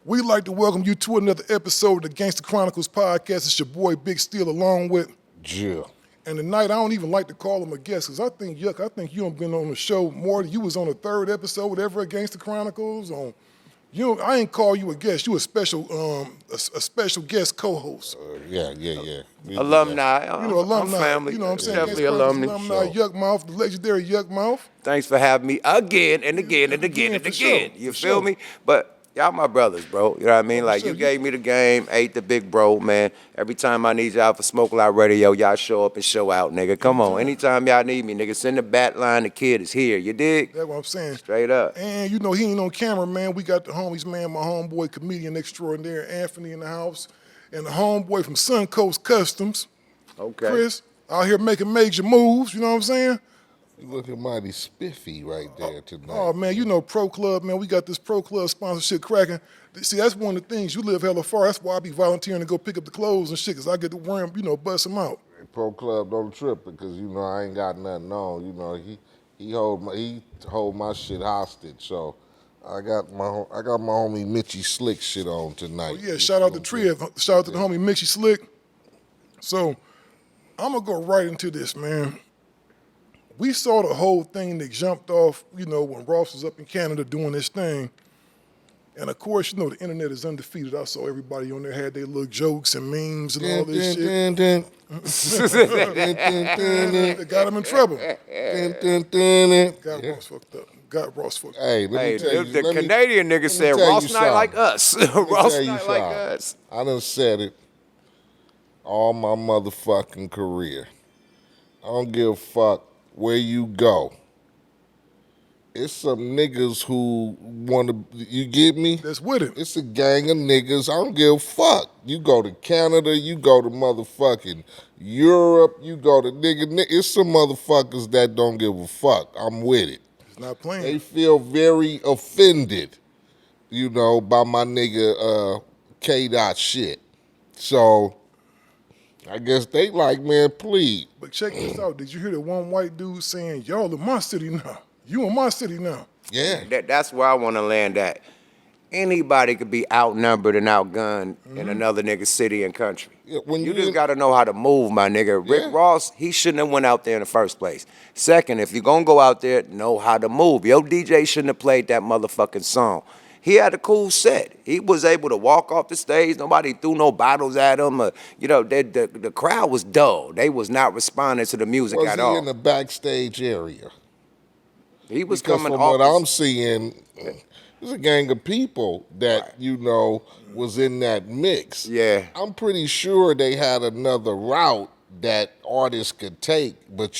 We'd like to welcome you to another episode of the Gangster Chronicles podcast. It's your boy Bigg Steele along with Jill. And tonight, I don't even like to call him a guest because I think you done been on the show more. You was on the third episode ever at Gangster Chronicles. I ain't call you a guest. You a special guest co-host. Yeah. Alumni. Alumni. I'm family. You know what I'm saying? Definitely alumni. Alumni, Yukmouth, the legendary Yukmouth. Thanks for having me again and again and again and again. You feel me? But y'all my brothers, bro. You know what I mean? Like, you gave me the game, Eiht the big bro, man. Every time I need y'all for Smoke Loud Radio, y'all show up and show out, nigga. Come on. Anytime y'all need me, nigga, send the bat line. The kid is here. You dig? That's what I'm saying. Straight up. And he ain't on camera, man. We got the homies, man, my homeboy, comedian extraordinaire, Anthony in the house. And the homeboy from Suncoast Customs, Okay. Chris, out here making major moves, you know what I'm saying? You looking mighty spiffy right there tonight. Oh, man, Pro Club, man. We got this Pro Club sponsorship cracking. See, that's one of the things. You live hella far. That's why I be volunteering to go pick up the clothes and shit, because I get to wear them, bust them out. Pro Club don't trip because, I ain't got nothing on. He hold my shit hostage. So I got my homie Mitchy Slick shit on tonight. Oh, yeah, shout out to Triv. Shout out to the homie Mitchy Slick. So I'm going to go right into this, man. We saw the whole thing that jumped off, when Ross was up in Canada doing this thing. And of course, the internet is undefeated. I saw everybody on there had their little jokes and memes and all this shit. It got him in trouble. Got Ross fucked up. Hey, let me tell you. The Canadian nigga said Ross not like us. Ross not like us. I done said it all my motherfucking career. I don't give a fuck where you go. It's some niggas who want to, you get me? That's with him. It's a gang of niggas. I don't give a fuck. You go to Canada, you go to motherfucking Europe, you go to nigga. It's some motherfuckers that don't give a fuck. I'm with it. It's not playing. They feel very offended, by my nigga K-Dot shit. So I guess they like, man, please. But check this out. Did you hear the one white dude saying, y'all in my city now? You in my city now. Yeah. That's where I want to land at. Anybody could be outnumbered and outgunned in another nigga's city and country. Yeah, you just got to know how to move, my nigga. Rick Ross, he shouldn't have went out there in the first place. Second, if you're going to go out there, know how to move. Your DJ shouldn't have played that motherfucking song. He had a cool set. He was able to walk off the stage. Nobody threw no bottles at him. The crowd was dull. They was not responding to the music at all. Was he in the backstage area? He was because coming from off. what I'm seeing, there's a gang of people that, was in that mix. Yeah. I'm pretty sure they had another route that artists could take, but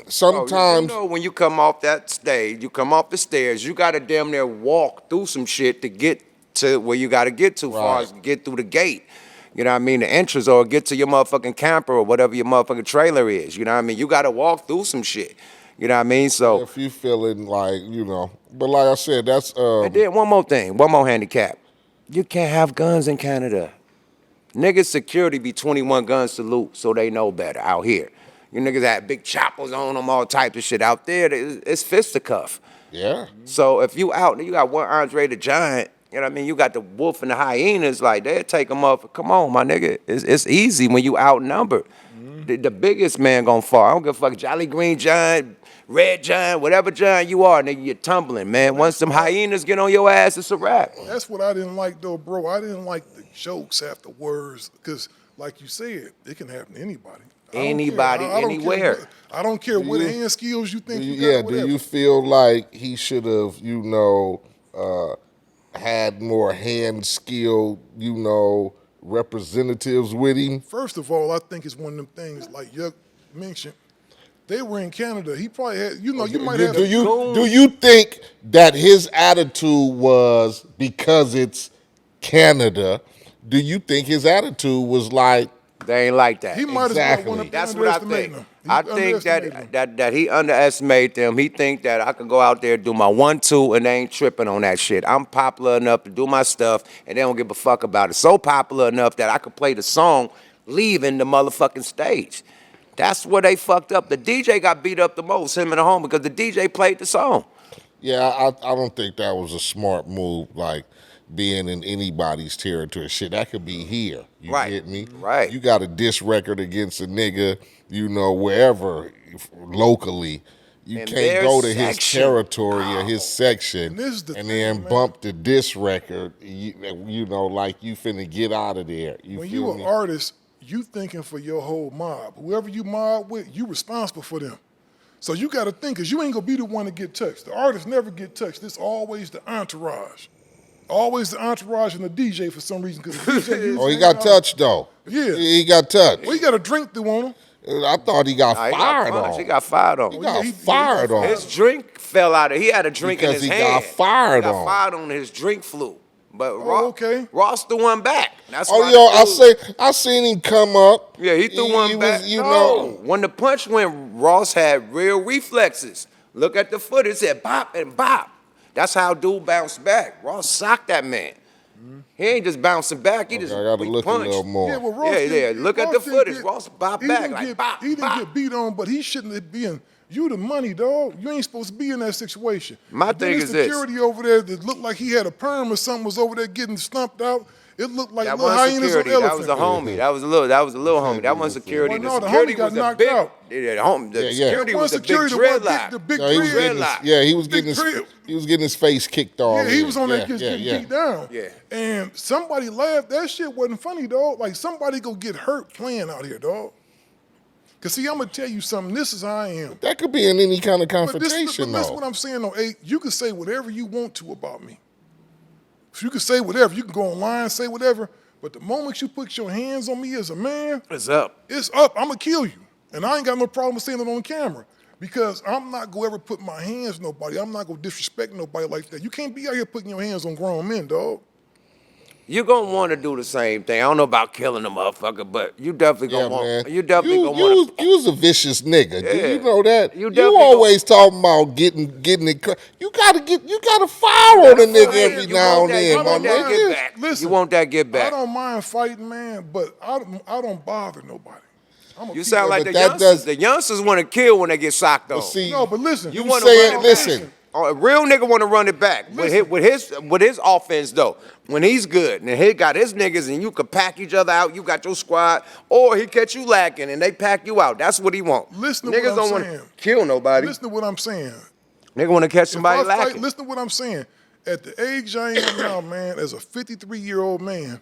sometimes when you come off that stage, you come off the stairs, you gotta damn near walk through some shit to get to where you gotta get to, far as get through the gate. You know what I mean? The entrance, or get to your motherfucking camper or whatever your motherfucking trailer is. You know what I mean? You gotta walk through some shit. You know what I mean? So if you feeling like, but like I said, that's and then one more thing, one more handicap. You can't have guns in Canada. Niggas security be 21 guns to loot, so they know better out here. You niggas had big choppers on them, all types of shit. Out there, it's fisticuff. Yeah. So if you out, you got one Andre the Giant, you know what I mean? You got the wolf and the hyenas, like, they'll take them up. Come on, my nigga. It's easy when you outnumbered. The biggest man gonna fall. I don't give a fuck, Jolly Green Giant, Red Giant, whatever giant you are, nigga, you're tumbling, man. Once them hyenas get on your ass, it's a wrap. That's what I didn't like, though, bro. I didn't like the jokes afterwards, because, like you said, it can happen to anybody. Anybody, anywhere. I don't care what hand skills you think you got. Do you feel like he should have, had more hand skill, representatives with him? First of all, I think it's one of them things, like Yuck mentioned, they were in Canada. He probably had, you might have. Do you think that his attitude was because it's Canada? Do you think his attitude was like, they ain't like that? He might as well went up. That's what I think. I think that he underestimated them. He think that I can go out there, do my 1-2, and they ain't tripping on that shit. I'm popular enough to do my stuff, and they don't give a fuck about it. So popular enough that I could play the song leaving the motherfucking stage. That's where they fucked up. The DJ got beat up the most, him and the home, because the DJ played the song. Yeah, I don't think that was a smart move. Like, being in anybody's territory. Shit, that could be here. You Right. get me? Right. You got a diss record against a nigga, you know, wherever locally. You In can't their go to his section. territory or his section And this is the and thing, then man. bump the diss record, you know, like you finna get out of there. You When feel you me? an artist, you thinking for your whole mob. Whoever you mob with, you responsible for them. So you got to think, because you ain't going to be the one to get touched. The artists never get touched. It's always the entourage. Always the entourage and the DJ for some reason. Because the DJ usually Oh, he ain't got out- touched though. Yeah. He got touched. Well, he got a drink through on him. I thought he got Nah, he got fired punched. on. He got fired on. He Oh, got yeah, he fired got on. fired. His drink fell out of. He had a drink Because in his he hand. got fired He got on. fired on. His drink flew. But okay. Ross threw one back. That's Oh, why yo, the dude- I seen him come up. Yeah, he threw one back. Was, you no, know, when the punch went, Ross had real reflexes. Look at the footage. It said bop and bop. That's how dude bounced back. Ross socked that man. He ain't just bouncing back. He okay, just I got to look punched. a little more. Yeah, well, Ross Yeah, didn't- look at Ross the didn't footage. get- Ross bopped he back didn't like get- bop, He didn't bop. get beat on, but he shouldn't have been. You the money, dog. You ain't supposed to be in that situation. My Then thing the is this. security over there that looked like he had a perm or something was over there getting stumped out. It looked like That little wasn't hyenas security. on That was a elephants. homie. That was a little homie. That wasn't security. Well, The no, the security homie got was a knocked big. out. The Yeah. security One was a big security, the one dreadlock. the big No, he was dread. getting his, dreadlock. yeah, he was Big getting his, dread. he was getting his face kicked off. Yeah, he was on yeah, that just yeah, getting yeah. beat down. Yeah. And somebody laughed. That shit wasn't funny, dog. Like somebody go get hurt playing out here, dog. Cause see, I'm gonna tell you something. This is how I am. That could be in any kind of But confrontation, listen though. what I'm saying, though. Eiht, you can say whatever you want to about me. You can say whatever. You can go online, say whatever. But the moment you put your hands on me as a man, It's up. it's up. I'm going to kill you. And I ain't got no problem saying it on camera. Because I'm not going to ever put my hands on nobody. I'm not going to disrespect nobody like that. You can't be out here putting your hands on grown men, dog. You're gonna want to do the same thing. I don't know about killing a motherfucker, but you definitely Yeah, gonna want. man. You definitely gonna want to. You was a vicious nigga. Do Yeah. you know that? You You definitely always talking about getting it. You gotta fire on a nigga every You now want and that- then, you my want that nigga. get back. Listen, You want that get I back. don't mind fighting, man, but I don't bother nobody. You sound like but the that youngsters. does- The youngsters want to kill when they get socked on. See, No, but listen. You you wanna say run it. it Listen, back. A real nigga want to run it back with his offense though. When he's good and he got his niggas and you could pack each other out, you got your squad, or he catch you lacking and they pack you out. That's what he want. Listen to Niggas what I'm don't want saying. to kill nobody. Listen to what I'm saying. Nigga want to catch If somebody I fight, lacking. listen to what I'm saying. At the age I am now, man, as a 53-year-old man,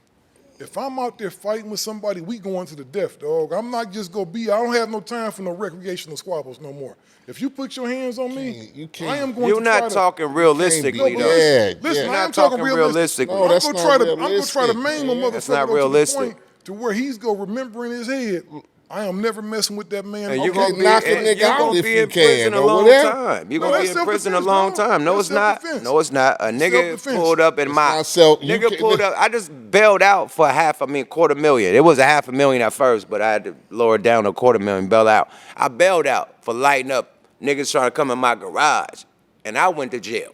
if I'm out there fighting with somebody, we going to the death, dog. I'm not just gonna be. I don't have no time for no recreational squabbles no more. If you put your hands on me, You can't- I am going You're to try not to. talking realistically No, but though. yeah, Listen, yeah. I am Not talking talking realistic. realistically. No, I'm that's gonna not try to. I'm gonna try to realistic, maim a man. motherfucker That's not to the realistic. point to where he's gonna remember in his head. I am never messing with that man. And you're Okay, gonna be, knock a and nigga you're out gonna if be you in prison can, a or long whatever. time. You're No, gonna be that's in prison a self-defense, long dog. time. No, That's it's not. self-defense. No, it's not. A nigga Self-defense. pulled up in my not self- you nigga can't- pulled up. I just bailed out for $250,000. It was $500,000 at first, but I had to lower it down to $250,000. Bail out. I bailed out for lighting up niggas trying to come in my garage, and I went to jail.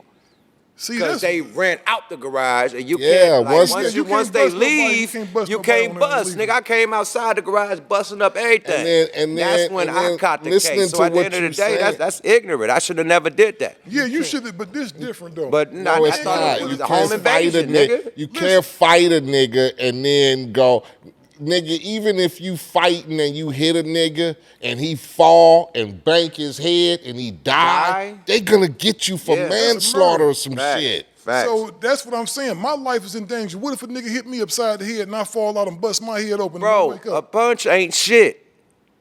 See, Because that's they ran out the garage and you Yeah, can't, like, once- once, Yeah, you once can't they bust nobody, you leave, can't bust you nobody can't when they're bust. leaving. Nigga, I came outside the garage busting up everything. And then- that's when and I then caught the listening case. So to at the what end of you the day, said- that's ignorant. I should have never did that. yeah. You should have, but this different though. But No, I it's thought not. it was You a home can't fight a invasion, nigga. nigga. You can't fight a nigga and then go, nigga. Even if you fighting and you hit a nigga and he fall and bank his head and he die, they gonna get you for Yeah, that's a manslaughter or murder. some Facts. shit. Facts. So that's what I'm saying. My life is in danger. What if a nigga hit me upside the head and I fall out and bust my head open and Bro, wake a up? punch ain't shit.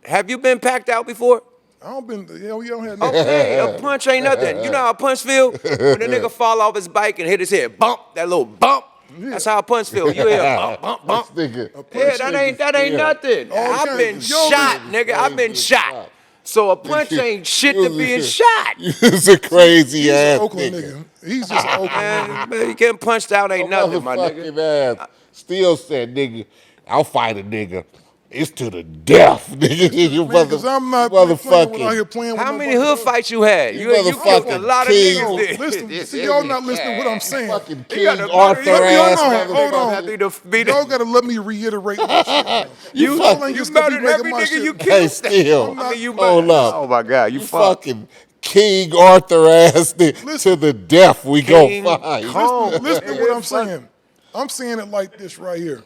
Have you been packed out before? I don't been. You know, we don't have no. Okay, a punch ain't nothing. You know how a punch feel? When a nigga fall off his bike and hit his head, bump, that little bump. That's how a punch feel. You hear bump, bump, bump. Nigga. Yeah, that ain't nothing. I've been Yo, shot, nigga. I've been shot. So a punch ain't shit to being shot. It's a crazy He's ass an Oakland nigga. nigga. He's just an Oakland nigga. Man, you getting punched out ain't nothing, my nigga. Motherfucking ass. Still said, nigga, I'll fight a nigga. It's to the death, nigga. You Man, 'cause I'm not out here motherfucking. playing with How many nobody, hood dog. fights you had? You You killed a motherfucking lot of king. niggas. there. Listen, see, y'all not listening to what I'm saying. Fucking You King gotta- Arthur you gotta- ass hold on, motherfucker. hold on. Happy to be the- Y'all gotta let me reiterate what shit. You Y'all fuck- ain't You just gonna be murdered making every my nigga shit. you Hey, killed. still. I mean, you Hold murdered- up. Oh my God, you fucked. Fucking King Arthur ass to the death we King go fight. Kong. Listen to what I'm saying. I'm saying it like this right here.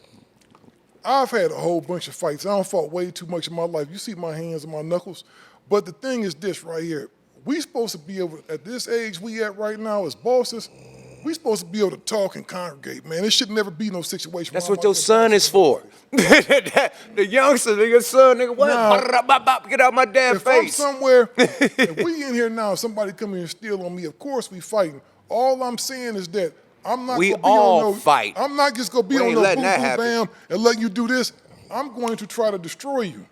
I've had a whole bunch of fights. I don't fought way too much in my life. You see my hands and my knuckles. But the thing is this right here. We supposed to be able, at this age we at right now as bosses, we supposed to be able to talk and congregate, man. It should never be no situation. That's what your son is for. The youngster, nigga, son, nigga, what? Now, Get out my damn if face. I'm somewhere, if we in here now, somebody come in and steal on me, of course we fighting. All I'm saying is that I'm not We gonna be all on no fight. I'm not just gonna be We on ain't no letting boom that boom happen. bam and letting you do this. I'm going to try to destroy you.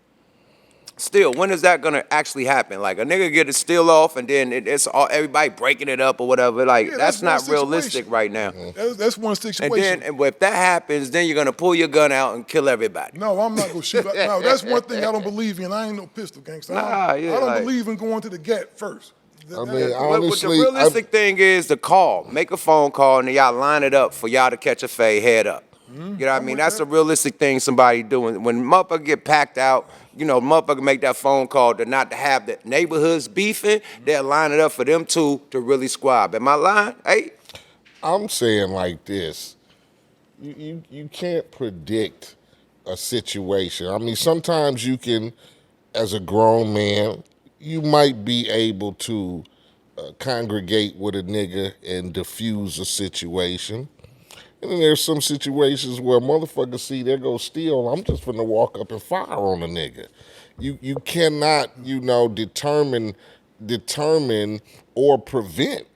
Still, when is that gonna actually happen? Like a nigga get a steal off and then it's all everybody breaking it up or whatever. Like Yeah, that's that's not one realistic situation. right now. That's one And situation. then if that happens, then you're gonna pull your gun out and kill everybody. No, I'm not gonna shoot. No, that's one thing I don't believe in. I ain't no pistol gangster. Nah, yeah, I don't like- believe in going to the gat first. I mean, What honestly, the realistic thing is the call. Make a phone call and then y'all line it up for y'all to catch a fade head up. You know what I mean? with That's that. a realistic thing somebody doing. When motherfucker get packed out, you know, motherfucker make that phone call to not to have the neighborhoods beefing, they'll line it up for them two to really squab. Am I lying? Hey? I'm saying like this. You can't predict a situation. I mean, sometimes you can, as a grown man, you might be able to congregate with a nigga and diffuse a situation. And then there's some situations where motherfuckers see there go Steele, I'm just finna walk up and fire on a nigga. You cannot, determine or prevent.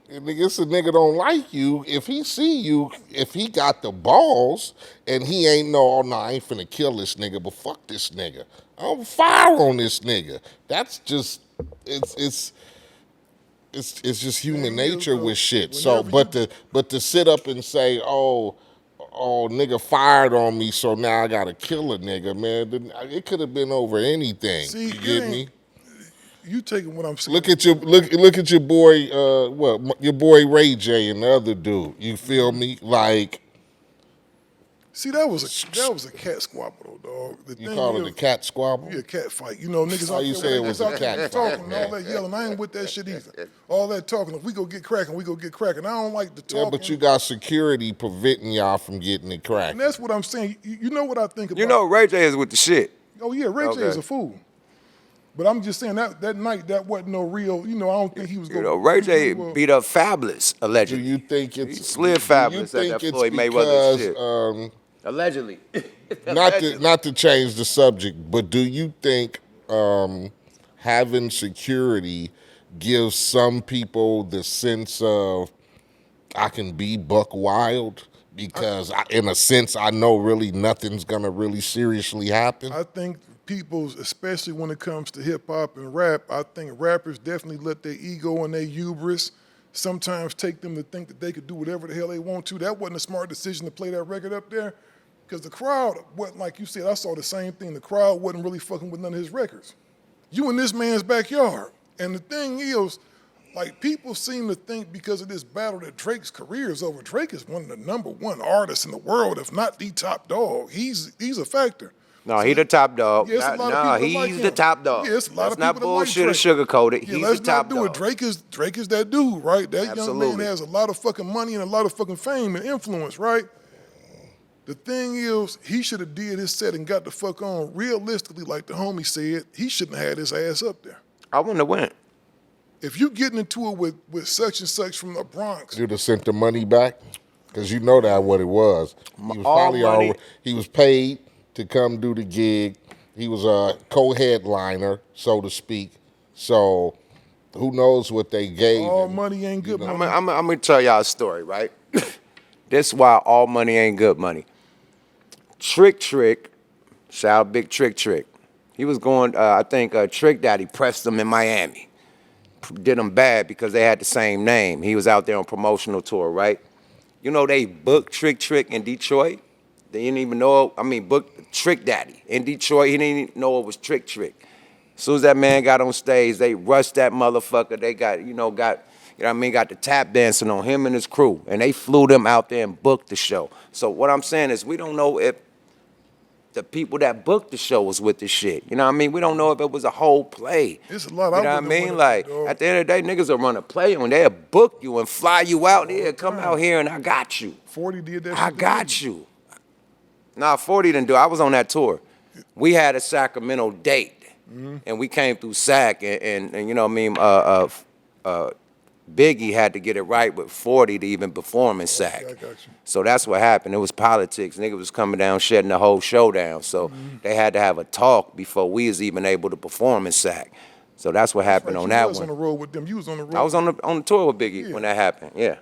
If a nigga don't like you, if he see you, if he got the balls and he ain't I ain't finna kill this nigga, but fuck this nigga. I'm fire on this nigga. That's just it's just human nature with shit. So but to sit up and say, oh nigga fired on me, so now I gotta kill a nigga, man. It could have been over anything. See, you get me? You taking what I'm saying. Look at your boy, your boy Ray J and the other dude. You feel me? Like, See, that was a cat squabble though, dog. The you thing call it is, a cat squabble? Yeah, cat fight. You know, niggas How out you there, say it niggas was a out there cat talking fight? and all that yelling. I ain't with that shit either. All that talking. If we go get cracking, we go get cracking. I don't like the talking. Yeah, but you got security preventing y'all from getting it And cracked. that's what I'm saying. You know what I think about? You know Ray J is with the shit. Oh yeah, Ray J is a fool. But I'm just saying that night that wasn't no real. I don't think he was. You know, Ray J beat up Fabulous, Do allegedly. you think He it's slid Fabulous do you at think that it's Floyd Mayweather because shit. Allegedly. not to change the subject, but do you think having security gives some people the sense of I can be buck wild because in a sense I know really nothing's gonna really seriously happen? I think people, especially when it comes to hip hop and rap, I think rappers definitely let their ego and their hubris sometimes take them to think that they could do whatever the hell they want to. That wasn't a smart decision to play that record up there because the crowd wasn't, like you said, I saw the same thing. The crowd wasn't really fucking with none of his records. You in this man's backyard. And the thing is, like, people seem to think because of this battle that Drake's career is over. Drake is one of the #1 artists in the world, if not the top dog. He's a factor. No, he the top dog. Yeah, it's a lot of No, people that he's like the him. top dog. Yeah, it's a lot Let's of not people that like bullshit or Drake. sugarcoat it. Yeah, He's let's the top not do dog. it. Drake is that dude, right? That young Absolutely. man has a lot of fucking money and a lot of fucking fame and influence, right? The thing is, he should have did his set and got the fuck on. Realistically, like the homie said, he shouldn't have had his ass up there. I wouldn't have went. If you getting into it with such and such from the Bronx, You'd have sent the money back because you know that what it was. He was All probably money. he was paid to come do the gig. He was a co-headliner, so to speak. So who knows what they gave all him. money ain't good money. I'm gonna tell y'all a story, right? This is why all money ain't good money. Trick, shout out Big Trick. He was going, I think Trick Daddy pressed him in Miami. Did him bad because they had the same name. He was out there on promotional tour, right? You know they booked Trick in Detroit. They didn't even know, booked Trick Daddy in Detroit. He didn't even know it was Trick. As soon as that man got on stage, they rushed that motherfucker. They got the tap dancing on him and his crew. And they flew them out there and booked the show. So what I'm saying is we don't know if the people that booked the show was with the shit. You know what I mean? We don't know if it was a whole play. It's a lot. You know what I mean? Like, at the end of the day, niggas will run a play on. They'll book you and fly you out here. Come out here and I got you. 40 did that shit. I got you. Nah, 40 didn't do it. I was on that tour. We had a Sacramento date. And we came through SAC, and you know what I mean, Biggie had to get it right with 40 to even perform in SAC. Okay, I got you. So that's what happened. It was politics. Niggas was coming down, shutting the whole show down. So they had to have a talk before we was even able to perform in SAC. So that's what happened on that You was on one. the road with them. You was on the road. I was on the tour with Biggie when that happened, yeah.